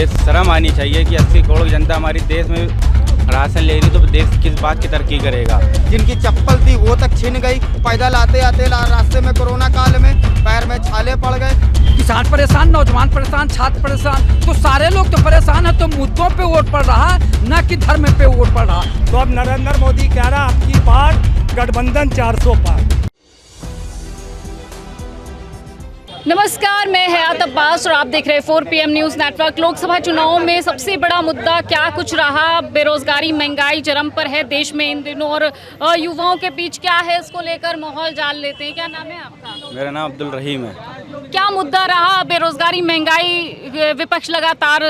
ये शर्म आनी चाहिए कि 80 करोड़ जनता हमारी देश में राशन ले रही, तो देश किस बात की तरक्की करेगा। जिनकी चप्पल थी वो तक छिन गई। पैदल आते आते रास्ते में कोरोना काल में पैर में छाले पड़ गए। किसान परेशान, नौजवान परेशान, छात्र परेशान, तो सारे लोग तो परेशान है। तो मुद्दों पे वोट पड़ रहा है, न कि धर्म पे वोट पड़ रहा। तो अब नरेंद्र मोदी कह रहा आपकी बार गठबंधन 400 पार। नमस्कार, मैं हयात अब्बास और आप देख रहे हैं 4 PM न्यूज़ नेटवर्क। लोकसभा चुनाव में सबसे बड़ा मुद्दा क्या कुछ रहा? बेरोजगारी, महंगाई चरम पर है देश में इन दिनों, और युवाओं के बीच क्या है, इसको लेकर माहौल जान लेते हैं। क्या नाम है आपका? मेरा नाम अब्दुल रहीम है। क्या मुद्दा रहा? बेरोजगारी, महंगाई, विपक्ष लगातार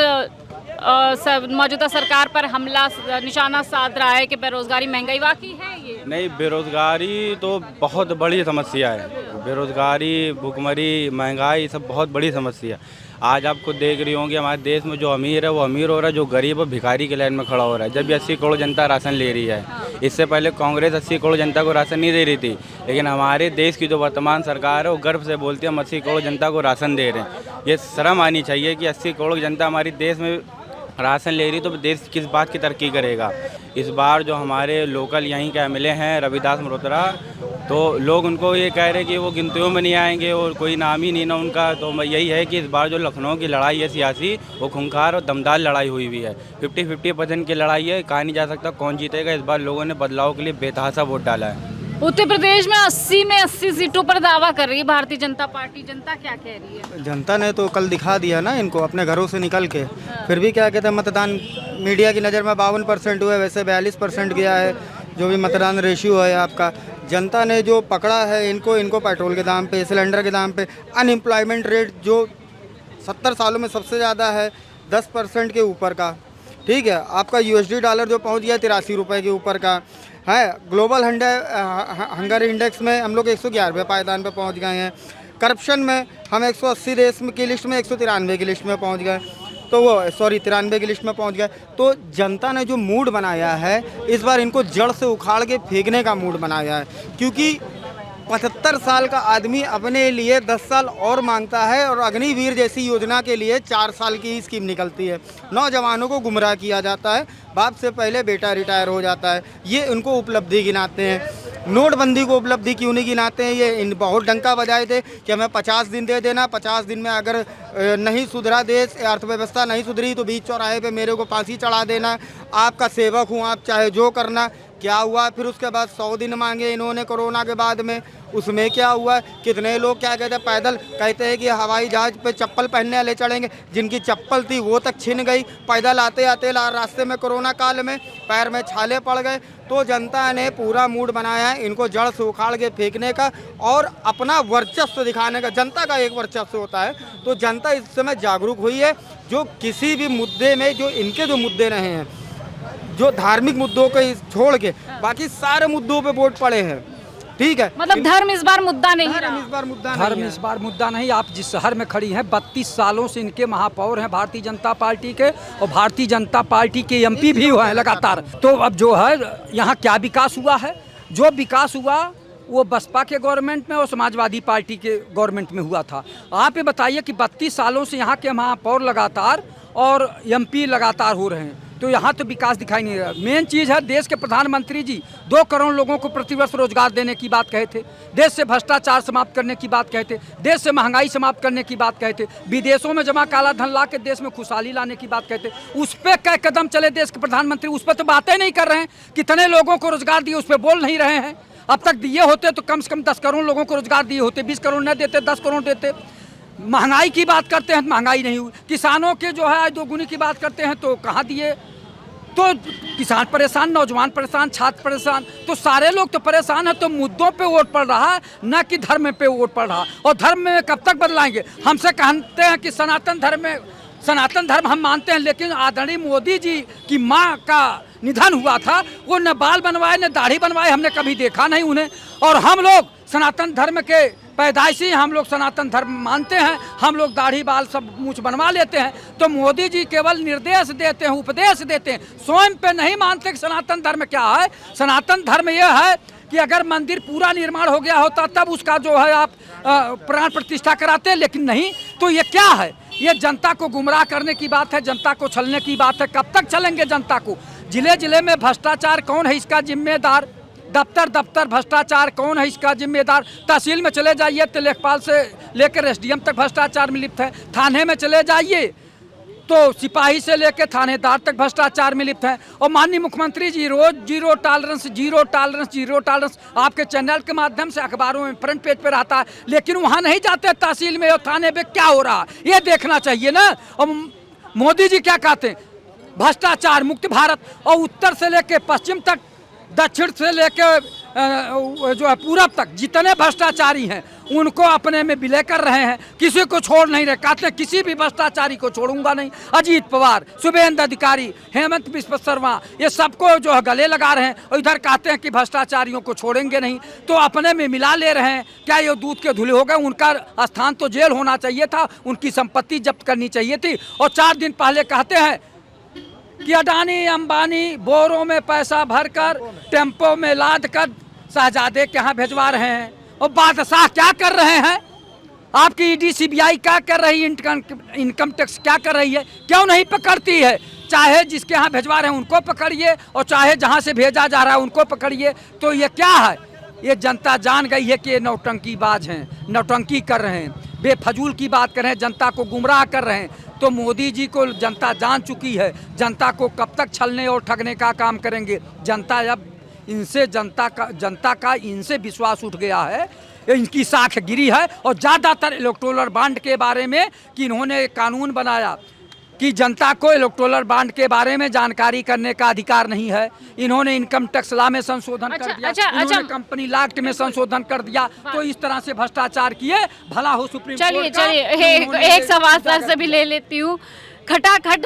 मौजूदा सरकार पर हमला निशाना साध रहा है कि बेरोजगारी, महंगाई वाकई है ये? नहीं, बेरोजगारी तो बहुत बड़ी समस्या है। बेरोजगारी, भुखमरी, महंगाई सब बहुत बड़ी समस्या है। आज आपको देख रही होंगी हमारे देश में जो अमीर है वो अमीर हो रहा है, जो गरीब है भिखारी की लाइन में खड़ा हो रहा है। जब भी 80 करोड़ जनता राशन ले रही है, इससे पहले कांग्रेस 80 करोड़ जनता को राशन नहीं दे रही थी, लेकिन हमारे देश की जो वर्तमान सरकार है वो गर्व से बोलती है हम 80 करोड़ जनता को राशन दे रहे हैं। ये शर्म आनी चाहिए कि 80 करोड़ जनता हमारी देश में राशन ले रही, तो देश किस बात की तरक्की करेगा। इस बार जो हमारे लोकल यहीं के एमएलए हैं रविदास मल्होत्रा, तो लोग उनको ये कह रहे हैं कि वो गिनतियों में नहीं आएंगे और कोई नाम ही नहीं ना उनका। तो यही है कि इस बार जो लखनऊ की लड़ाई है सियासी, वो खूंखार और दमदार लड़ाई हुई हुई है। 50-50% की लड़ाई है, कहा नहीं जा सकता कौन जीतेगा। इस बार लोगों ने बदलाव के लिए बेतहासा वोट डाला है। उत्तर प्रदेश में 80 में 80 सीटों पर दावा कर रही है भारतीय जनता पार्टी। जनता क्या कह रही है? जनता ने तो कल दिखा दिया ना इनको अपने घरों से निकल के। फिर भी क्या कहते हैं, मतदान मीडिया की नज़र में 52% हुआ है, वैसे 42% गया है जो भी मतदान रेशियो है आपका। जनता ने जो पकड़ा है इनको पेट्रोल के दाम पे, सिलेंडर के दाम पे, अनएम्प्लॉयमेंट रेट जो 70 सालों में सबसे ज़्यादा है 10% के ऊपर का। ठीक है, आपका USD डॉलर जो पहुंच गया 83 रुपये के ऊपर का है। ग्लोबल हंगर इंडेक्स में हम लोग 111वें पायदान पे पहुंच गए हैं। करप्शन में हम 180 देश की लिस्ट में 193 की लिस्ट में पहुंच गए, तो वो 93 की लिस्ट में पहुंच गए। तो जनता ने जो मूड बनाया है इस बार इनको जड़ से उखाड़ के फेंकने का मूड बनाया है, क्योंकि 75 साल का आदमी अपने लिए 10 साल और मांगता है और अग्निवीर जैसी योजना के लिए 4 साल की ही स्कीम निकलती है। नौजवानों को गुमराह किया जाता है, बाप से पहले बेटा रिटायर हो जाता है, ये उनको उपलब्धि गिनाते हैं। नोटबंदी को उपलब्धि क्यों नहीं गिनाते हैं? ये इन बहुत डंका बजाए थे कि हमें 50 दिन दे देना, 50 दिन में अगर नहीं सुधरा देश, अर्थव्यवस्था नहीं सुधरी तो बीच चौराहे पे मेरे को फांसी चढ़ा देना, आपका सेवक हूँ, आप चाहे जो करना। क्या हुआ फिर उसके बाद 100 दिन मांगे इन्होंने कोरोना के बाद में, उसमें क्या हुआ? कितने लोग क्या कहते हैं पैदल कहते हैं कि हवाई जहाज़ पे चप्पल पहनने वाले चढ़ेंगे। जिनकी चप्पल थी वो तक छिन गई। पैदल आते आते रास्ते में कोरोना काल में पैर में छाले पड़ गए। तो जनता ने पूरा मूड बनाया है इनको जड़ से उखाड़ के फेंकने का और अपना वर्चस्व दिखाने का। जनता का एक वर्चस्व होता है, तो जनता इस समय जागरूक हुई है। जो किसी भी मुद्दे में जो इनके जो मुद्दे रहे हैं, जो धार्मिक मुद्दों को छोड़ के बाकी सारे मुद्दों पे वोट पड़े हैं। ठीक है, मतलब धर्म इस बार मुद्दा नहीं रहा। इस बार मुद्दा धर्म नहीं है। इस बार मुद्दा नहीं। आप जिस शहर में खड़ी हैं 32 सालों से इनके महापौर हैं भारतीय जनता पार्टी के, और भारतीय जनता पार्टी के MP भी हुए हैं लगातार। तो अब जो है यहाँ क्या विकास हुआ है? जो विकास हुआ वो बसपा के गवर्नमेंट में और समाजवादी पार्टी के गवर्नमेंट में हुआ था। आप ये बताइए कि 32 सालों से यहाँ के महापौर लगातार और MP लगातार हो रहे हैं, तो यहाँ तो विकास दिखाई नहीं रहा। मेन चीज़ है, देश के प्रधानमंत्री जी 2 करोड़ लोगों को प्रतिवर्ष रोजगार देने की बात कहे थे, देश से भ्रष्टाचार समाप्त करने की बात कहे थे, देश से महंगाई समाप्त करने की बात कहे थे, विदेशों में जमा काला धन ला के देश में खुशहाली लाने की बात कहते। उस पर क्या कदम चले देश के प्रधानमंत्री? उस पर तो बातें नहीं कर रहे हैं। कितने लोगों को रोजगार दिए उस पर बोल नहीं रहे हैं। अब तक दिए होते तो कम से कम 10 करोड़ लोगों को रोजगार दिए होते। 20 करोड़ न देते, 10 करोड़ देते। महंगाई की बात करते हैं, महंगाई नहीं हुई। किसानों के जो है आज दोगुनी की बात करते हैं तो कहाँ दिए? तो किसान परेशान, नौजवान परेशान, छात्र परेशान, तो सारे लोग तो परेशान हैं। तो मुद्दों पे वोट पड़ रहा है, न कि धर्म पे वोट पड़ रहा। और धर्म में कब तक बदलाएंगे? हमसे कहते हैं कि सनातन धर्म हम मानते हैं, लेकिन आदरणीय मोदी जी की माँ का निधन हुआ था, वो न बाल बनवाए न दाढ़ी बनवाए, हमने कभी देखा नहीं उन्हें। और हम लोग सनातन धर्म के पैदाइशी, हम लोग सनातन धर्म मानते हैं, हम लोग दाढ़ी बाल सब मूछ बनवा लेते हैं। तो मोदी जी केवल निर्देश देते हैं, उपदेश देते हैं, स्वयं पे नहीं मानते कि सनातन धर्म क्या है। सनातन धर्म यह है कि अगर मंदिर पूरा निर्माण हो गया होता तब उसका जो है आप प्राण प्रतिष्ठा कराते, लेकिन नहीं। तो ये क्या है? ये जनता को गुमराह करने की बात है, जनता को छलने की बात है। कब तक छलेंगे जनता को? जिले जिले में भ्रष्टाचार कौन है इसका जिम्मेदार? दफ्तर दफ्तर भ्रष्टाचार कौन है इसका जिम्मेदार? तहसील में चले जाइए तो लेखपाल से लेकर एसडीएम तक भ्रष्टाचार में लिप्त है। थाने में चले जाइए तो सिपाही से लेकर थानेदार तक भ्रष्टाचार में लिप्त है। और माननीय मुख्यमंत्री जी रोज zero tolerance, zero tolerance, zero tolerance आपके चैनल के माध्यम से अखबारों में फ्रंट पेज पे रहता है, लेकिन वहाँ नहीं जाते तहसील में और थाने पे क्या हो रहा है ये देखना चाहिए ना। और मोदी जी क्या कहते हैं? भ्रष्टाचार मुक्त भारत। और उत्तर से लेकर पश्चिम तक, दक्षिण से लेकर जो है पूरब तक जितने भ्रष्टाचारी हैं उनको अपने में विलय कर रहे हैं, किसी को छोड़ नहीं रहे। कहते हैं किसी भी भ्रष्टाचारी को छोड़ूंगा नहीं। अजीत पवार, शुभेंद्र अधिकारी, हेमंत बिस्व शर्मा, ये सबको जो है गले लगा रहे हैं और इधर कहते हैं कि भ्रष्टाचारियों को छोड़ेंगे नहीं, तो अपने में मिला ले रहे हैं। क्या ये दूध के धुले हो गए? उनका स्थान तो जेल होना चाहिए था, उनकी संपत्ति जब्त करनी चाहिए थी। और 4 दिन पहले कहते हैं कि अडानी अंबानी बोरों में पैसा भरकर टेम्पो में लाद कर शहजादे के यहाँ भिजवा रहे हैं। और बादशाह क्या कर रहे हैं? आपकी ईडी सीबीआई क्या कर रही है? इनकम टैक्स क्या कर रही है? क्यों नहीं पकड़ती है? चाहे जिसके यहाँ भिजवा रहे हैं उनको पकड़िए और चाहे जहाँ से भेजा जा रहा है उनको पकड़िए। तो ये क्या है? ये जनता जान गई है कि ये नौटंकीबाज हैं, नौटंकी कर रहे हैं, बेफजूल की बात कर रहे हैं, जनता को गुमराह कर रहे हैं। तो मोदी जी को जनता जान चुकी है। जनता को कब तक छलने और ठगने का काम करेंगे? जनता अब इनसे जनता का इनसे विश्वास उठ गया है, इनकी साख गिरी है। और ज़्यादातर इलेक्टोरल बॉन्ड के बारे में कि इन्होंने कानून बनाया कि जनता को इलेक्टोरल बॉन्ड के बारे में जानकारी करने का अधिकार नहीं है। इन्होंने इनकम टैक्स लॉ में संशोधन कर दिया, इन्होंने कंपनी लॉ एक्ट में संशोधन कर दिया। तो इस तरह से भ्रष्टाचार किए, भला हो सुप्रीम कोर्ट का। चलिए एक सवाल सर से भी ले लेती हूँ। खटाखट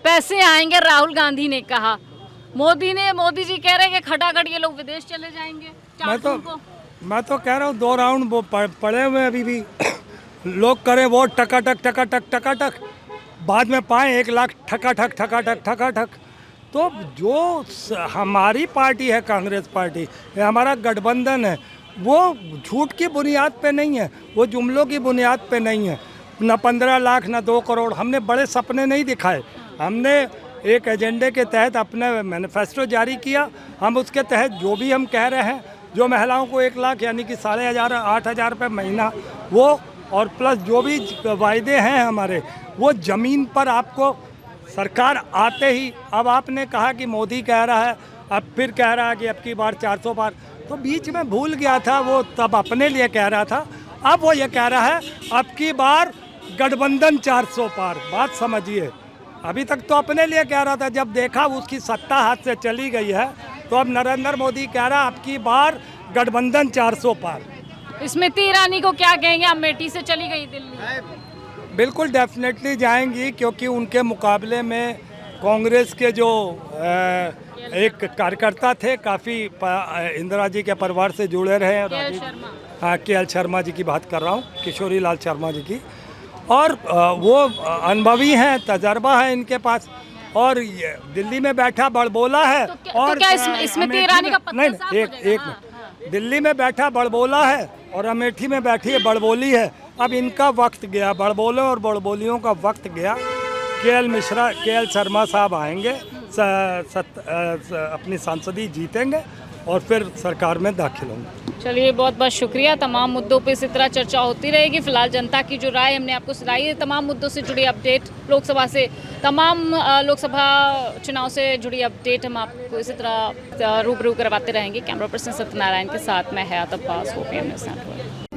पैसे आएंगे राहुल गांधी ने कहा, मोदी जी कह रहे हैं कि खटाखट ये लोग विदेश चले जाएंगे। मैं तो कह रहा हूँ 2 राउंड वो पड़े हुए अभी भी। लोग करें वोट टकाटक टकाटक टकाटक, बाद में पाएँ 1 लाख ठकाठक ठकाठक ठकाठक। तो जो हमारी पार्टी है कांग्रेस पार्टी, हमारा गठबंधन है, वो झूठ की बुनियाद पे नहीं है, वो जुमलों की बुनियाद पे नहीं है। न 15 लाख न 2 करोड़। हमने बड़े सपने नहीं दिखाए, हमने एक एजेंडे के तहत अपने मैनिफेस्टो जारी किया। हम उसके तहत जो भी हम कह रहे हैं, जो महिलाओं को 1 लाख यानी कि 15,500 8,000 रुपये महीना, वो और प्लस जो भी वायदे हैं हमारे, वो ज़मीन पर आपको सरकार आते ही। अब आपने कहा कि मोदी कह रहा है, अब फिर कह रहा है कि अब की बार 400 पार, तो बीच में भूल गया था वो, तब अपने लिए कह रहा था। अब वो ये कह रहा है अब की बार गठबंधन 400 पार। बात समझिए, अभी तक तो अपने लिए कह रहा था, जब देखा उसकी सत्ता हाथ से चली गई है तो अब नरेंद्र मोदी कह रहा है अब की बार गठबंधन 400 पार। स्मृति ईरानी को क्या कहेंगे? अमेठी से चली गई दिल्ली। बिल्कुल डेफिनेटली जाएंगी, क्योंकि उनके मुकाबले में कांग्रेस के जो एक कार्यकर्ता थे, काफ़ी इंदिरा जी के परिवार से जुड़े रहे। हाँ, के.एल. शर्मा जी की बात कर रहा हूँ, किशोरी लाल शर्मा जी की। और वो अनुभवी हैं, तजर्बा है इनके पास, और ये दिल्ली में बैठा बड़बोला है। और क्या स्मृति ईरानी का पत्ता साफ हो जाएगा? एक मिनट, दिल्ली में बैठा बड़बोला है और अमेठी में बैठी है बड़बोली है। अब इनका वक्त गया, बड़बोलों और बड़बोलियों का वक्त गया। के.एल. शर्मा साहब आएंगे, अपनी सांसदी जीतेंगे और फिर सरकार में दाखिल होंगे। चलिए, बहुत बहुत शुक्रिया। तमाम मुद्दों पे इसी तरह चर्चा होती रहेगी। फिलहाल जनता की जो राय हमने आपको सुनाई है, तमाम मुद्दों से जुड़ी अपडेट, लोकसभा से तमाम लोकसभा चुनाव से जुड़ी अपडेट हम आपको इसी तरह रूबरू करवाते रहेंगे। कैमरा पर्सन सत्यनारायण के साथ मैं हयात अब्बास, OPM न्यूज़ नेटवर्क।